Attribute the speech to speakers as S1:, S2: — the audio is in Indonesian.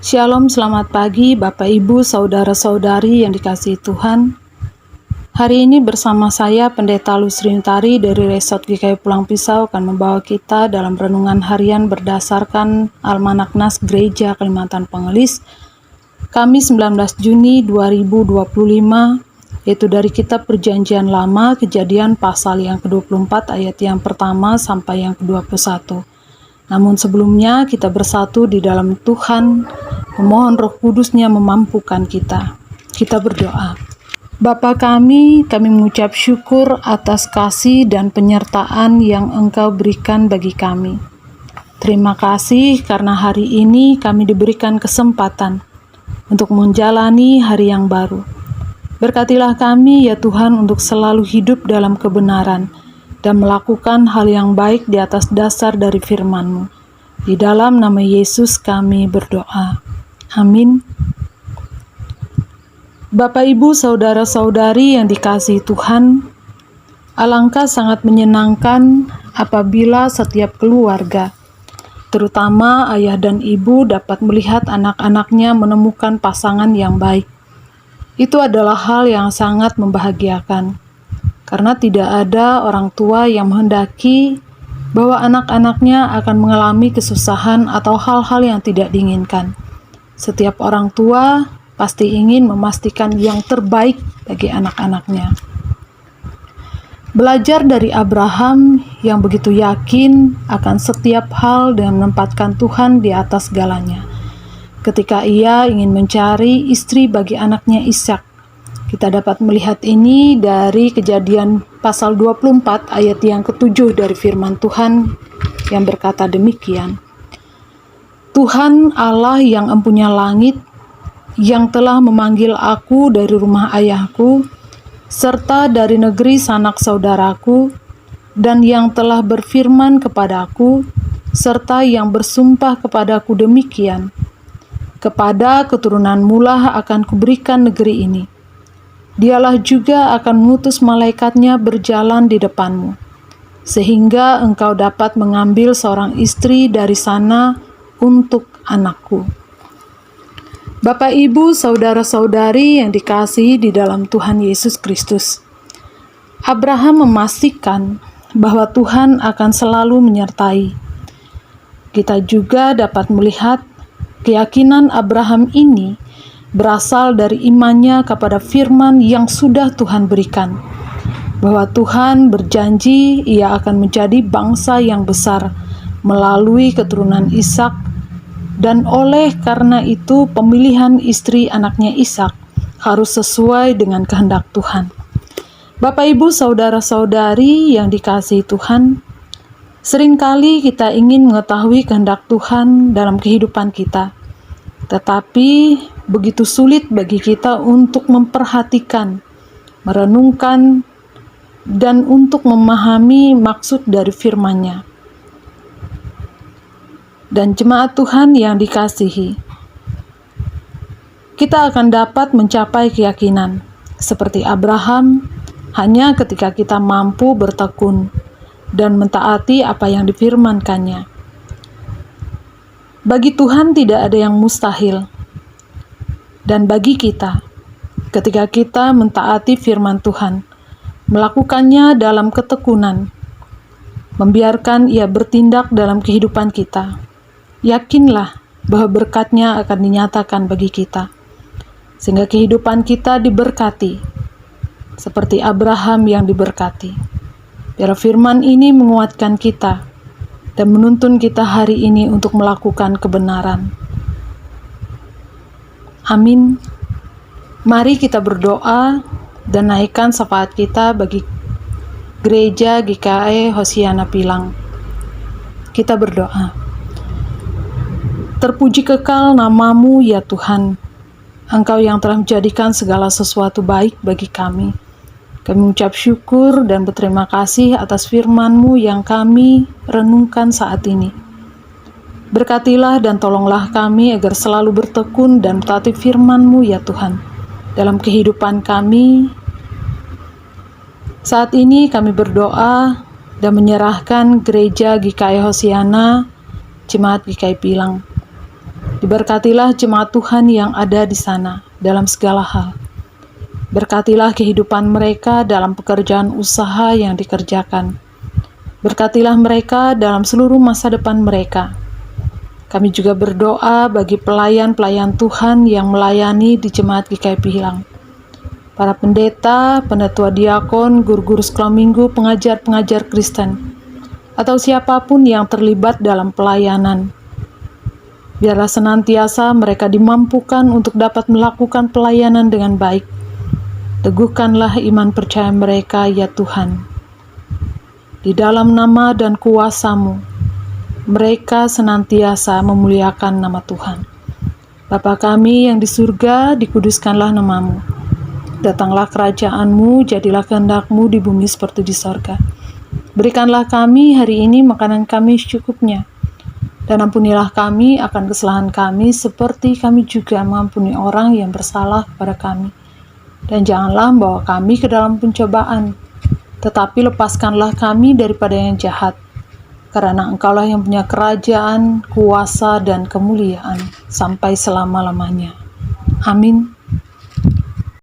S1: Shalom, selamat pagi Bapak Ibu, Saudara-saudari yang dikasihi Tuhan. Hari ini bersama saya Pendeta Lusri Untari dari Resort GKI Pulang Pisau akan membawa kita dalam renungan harian berdasarkan Almanak Nas Gereja Kalimantan Pengelis, Kamis 19 Juni 2025, yaitu dari Kitab Perjanjian Lama, Kejadian pasal yang ke-24 ayat yang pertama sampai yang ke-21. Namun sebelumnya kita bersatu di dalam Tuhan, memohon Roh Kudus-Nya memampukan kita. Kita berdoa. Bapa kami mengucap syukur atas kasih dan penyertaan yang Engkau berikan bagi kami. Terima kasih karena hari ini kami diberikan kesempatan untuk menjalani hari yang baru. Berkatilah kami ya Tuhan untuk selalu hidup dalam kebenaran dan melakukan hal yang baik di atas dasar dari firman-Mu. Di dalam nama Yesus kami berdoa. Amin. Bapak, Ibu, Saudara-saudari yang dikasihi Tuhan, alangkah sangat menyenangkan apabila setiap keluarga, terutama ayah dan ibu, dapat melihat anak-anaknya menemukan pasangan yang baik. Itu adalah hal yang sangat membahagiakan. Karena tidak ada orang tua yang menghendaki bahwa anak-anaknya akan mengalami kesusahan atau hal-hal yang tidak diinginkan. Setiap orang tua pasti ingin memastikan yang terbaik bagi anak-anaknya. Belajar dari Abraham yang begitu yakin akan setiap hal dan menempatkan Tuhan di atas segalanya. Ketika ia ingin mencari istri bagi anaknya Ishak, kita dapat melihat ini dari Kejadian pasal 24 ayat yang ke-7 dari firman Tuhan yang berkata demikian. Tuhan Allah yang empunya langit, yang telah memanggil aku dari rumah ayahku, serta dari negeri sanak saudaraku, dan yang telah berfirman kepadaku, serta yang bersumpah kepadaku demikian, kepada keturunanmu lah akan kuberikan negeri ini. Dialah juga akan mengutus malaikatnya berjalan di depanmu, sehingga engkau dapat mengambil seorang istri dari sana untuk anakku. Bapak, Ibu, Saudara-saudari yang dikasihi di dalam Tuhan Yesus Kristus, Abraham memastikan bahwa Tuhan akan selalu menyertai. Kita juga dapat melihat keyakinan Abraham ini berasal dari imannya kepada firman yang sudah Tuhan berikan, bahwa Tuhan berjanji ia akan menjadi bangsa yang besar melalui keturunan Ishak, dan oleh karena itu pemilihan istri anaknya Ishak harus sesuai dengan kehendak Tuhan. Bapak, Ibu, Saudara-saudari yang dikasihi Tuhan, seringkali kita ingin mengetahui kehendak Tuhan dalam kehidupan kita, tetapi begitu sulit bagi kita untuk memperhatikan, merenungkan, dan untuk memahami maksud dari firman-Nya. Dan jemaat Tuhan yang dikasihi, kita akan dapat mencapai keyakinan seperti Abraham hanya ketika kita mampu bertekun dan mentaati apa yang difirmankannya. Bagi Tuhan tidak ada yang mustahil. Dan bagi kita, ketika kita mentaati firman Tuhan, melakukannya dalam ketekunan, membiarkan ia bertindak dalam kehidupan kita, yakinlah bahwa berkat-Nya akan dinyatakan bagi kita, sehingga kehidupan kita diberkati, seperti Abraham yang diberkati. Biar firman ini menguatkan kita, dan menuntun kita hari ini untuk melakukan kebenaran. Amin. Mari kita berdoa dan naikkan syafaat kita bagi Gereja GKI Hosiana Pilang. Kita berdoa. Terpuji kekal nama-Mu ya Tuhan, Engkau yang telah menjadikan segala sesuatu baik bagi kami. Kami mengucap syukur dan berterima kasih atas firman-Mu yang kami renungkan saat ini. Berkatilah dan tolonglah kami agar selalu bertekun dan mentaati firman-Mu ya Tuhan dalam kehidupan kami. Saat ini kami berdoa dan menyerahkan Gereja GKI Hosiana, Jemaat GKI Pilang. Diberkatilah jemaat Tuhan yang ada di sana dalam segala hal. Berkatilah kehidupan mereka dalam pekerjaan usaha yang dikerjakan. Berkatilah mereka dalam seluruh masa depan mereka. Kami juga berdoa bagi pelayan-pelayan Tuhan yang melayani di Jemaat GKI Pihilang. Para pendeta, penatua diakon, guru-guru sekolah minggu, pengajar-pengajar Kristen, atau siapapun yang terlibat dalam pelayanan. Biarlah senantiasa mereka dimampukan untuk dapat melakukan pelayanan dengan baik. Teguhkanlah iman percaya mereka, ya Tuhan. Di dalam nama dan kuasa-Mu, mereka senantiasa memuliakan nama Tuhan. Bapa kami yang di surga, dikuduskanlah nama-Mu. Datanglah kerajaan-Mu, jadilah kehendak-Mu di bumi seperti di sorga. Berikanlah kami hari ini makanan kami secukupnya. Dan ampunilah kami akan kesalahan kami seperti kami juga mengampuni orang yang bersalah kepada kami. Dan janganlah membawa kami ke dalam pencobaan, tetapi lepaskanlah kami daripada yang jahat. Karena Engkaulah yang punya kerajaan, kuasa, dan kemuliaan sampai selama-lamanya. Amin.